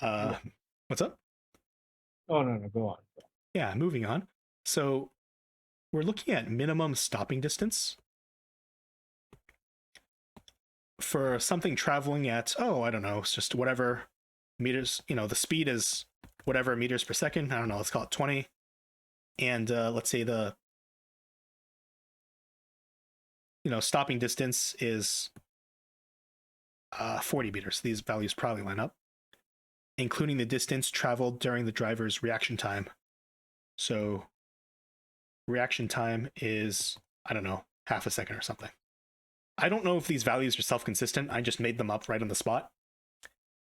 Uh, Yeah. what's up? Oh, no, no, go on. Yeah, moving on. So we're looking at minimum stopping distance for something traveling at, oh, I don't know, it's just whatever meters, the speed is whatever meters per second. I don't know, let's call it 20. And let's say the, stopping distance is 40 meters. These values probably line up, including the distance traveled during the driver's reaction time. So reaction time is, I don't know, half a second or something. I don't know if these values are self-consistent. I just made them up right on the spot.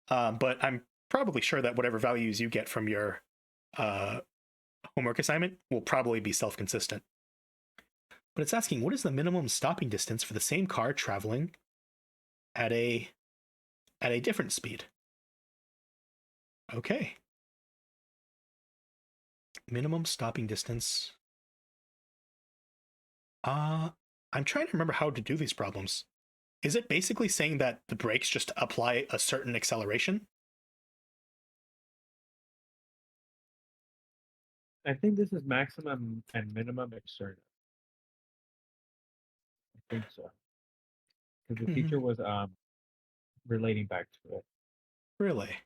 But I'm probably sure that whatever values you get from your uh, homework assignment will probably be self-consistent. But it's asking, what is the minimum stopping distance for the same car traveling at a different speed? Okay. Minimum stopping distance. Uh I'm trying to remember how to do these problems. Is it basically saying that the brakes just apply a certain acceleration? I think this is maximum and minimum exerted. I think so. Because the teacher Hmm. was relating back to it. Really?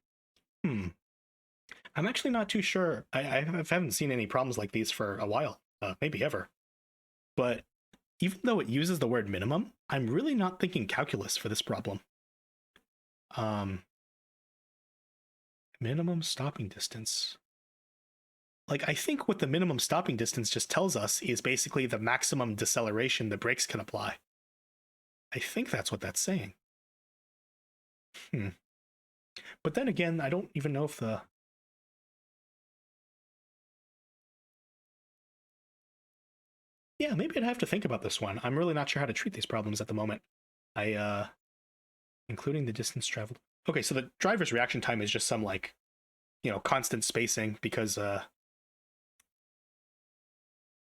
Hmm. I'm actually not too sure. I haven't seen any problems like these for a while, maybe ever. But even though it uses the word minimum, I'm really not thinking calculus for this problem. Um, Minimum stopping distance. Like, I think what the minimum stopping distance just tells us is basically the maximum deceleration the brakes can apply. I think that's what that's saying. Hmm. But then again, I don't even know if the. Yeah, maybe I'd have to think about this one. I'm really not sure how to treat these problems at the moment. Including the distance traveled. Okay, so the driver's reaction time is just some like, constant spacing because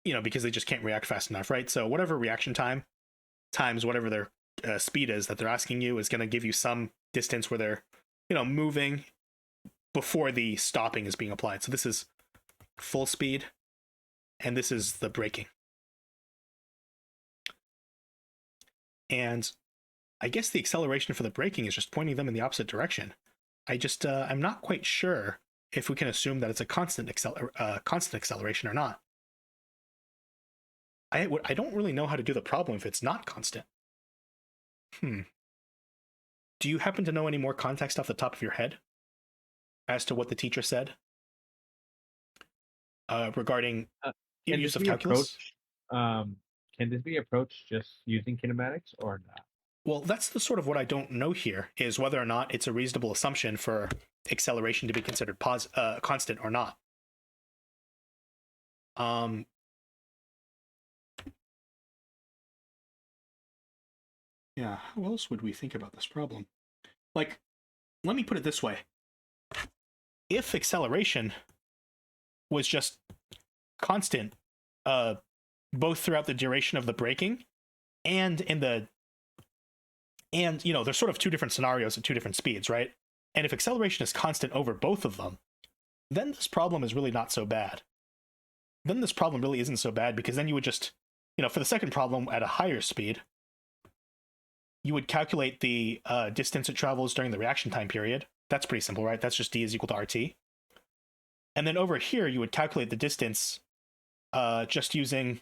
because they just can't react fast enough, right? So whatever reaction time times whatever their speed is that they're asking you is going to give you some distance where they're, moving before the stopping is being applied. So this is full speed, and this is the braking. And I guess the acceleration for the braking is just pointing them in the opposite direction. I'm not quite sure if we can assume that it's a constant acceleration or not. I don't really know how to do the problem if it's not constant. Hmm. Do you happen to know any more context off the top of your head as to what the teacher said regarding Uh, can use this of be calculus? approached? Um, can this be approached just using kinematics or not? Well, that's the sort of what I don't know here is whether or not it's a reasonable assumption for acceleration to be considered constant or not. Um, yeah, how else would we think about this problem? Like, let me put it this way: if acceleration was just constant, uh, both throughout the duration of the braking and in the and there's sort of two different scenarios at two different speeds, right? And if acceleration is constant over both of them, then this problem is really not so bad. Then this problem really isn't so bad because then you would just, for the second problem at a higher speed, you would calculate the distance it travels during the reaction time period. That's pretty simple, right? That's just d is equal to rt. And then over here, you would calculate the distance just using,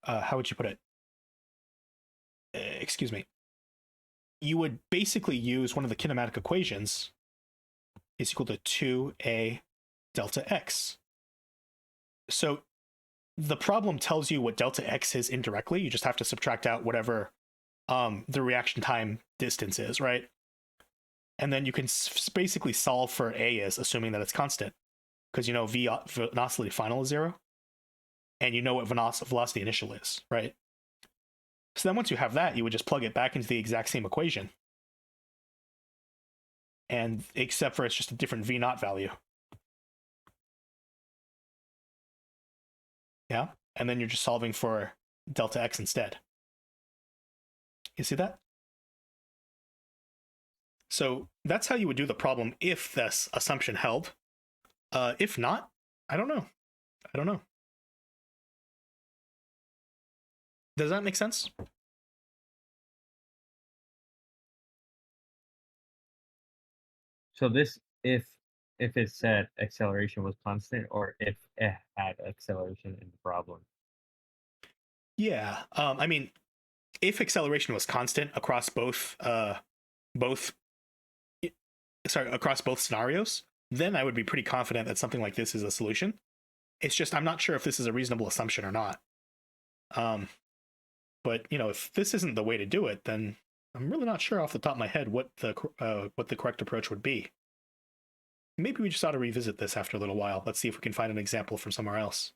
how would you put it? Excuse me. You would basically use one of the kinematic equations is equal to 2a delta x. So the problem tells you what delta x is indirectly. You just have to subtract out whatever the reaction time distance is, right? And then you can basically solve for a is assuming that it's constant because velocity final is zero, and you know what velocity initial is, right? So then once you have that, you would just plug it back into the exact same equation, and except for it's just a different v naught value, yeah. And then you're just solving for delta x instead. You see that? So that's how you would do the problem if this assumption held. If not, I don't know. I don't know. Does that make sense? So this if it said acceleration was constant or if it had acceleration in the problem. Yeah. I mean, if acceleration was constant across both across both scenarios, then I would be pretty confident that something like this is a solution. It's just I'm not sure if this is a reasonable assumption or not. But if this isn't the way to do it, then I'm really not sure off the top of my head what the correct approach would be. Maybe we just ought to revisit this after a little while. Let's see if we can find an example from somewhere else.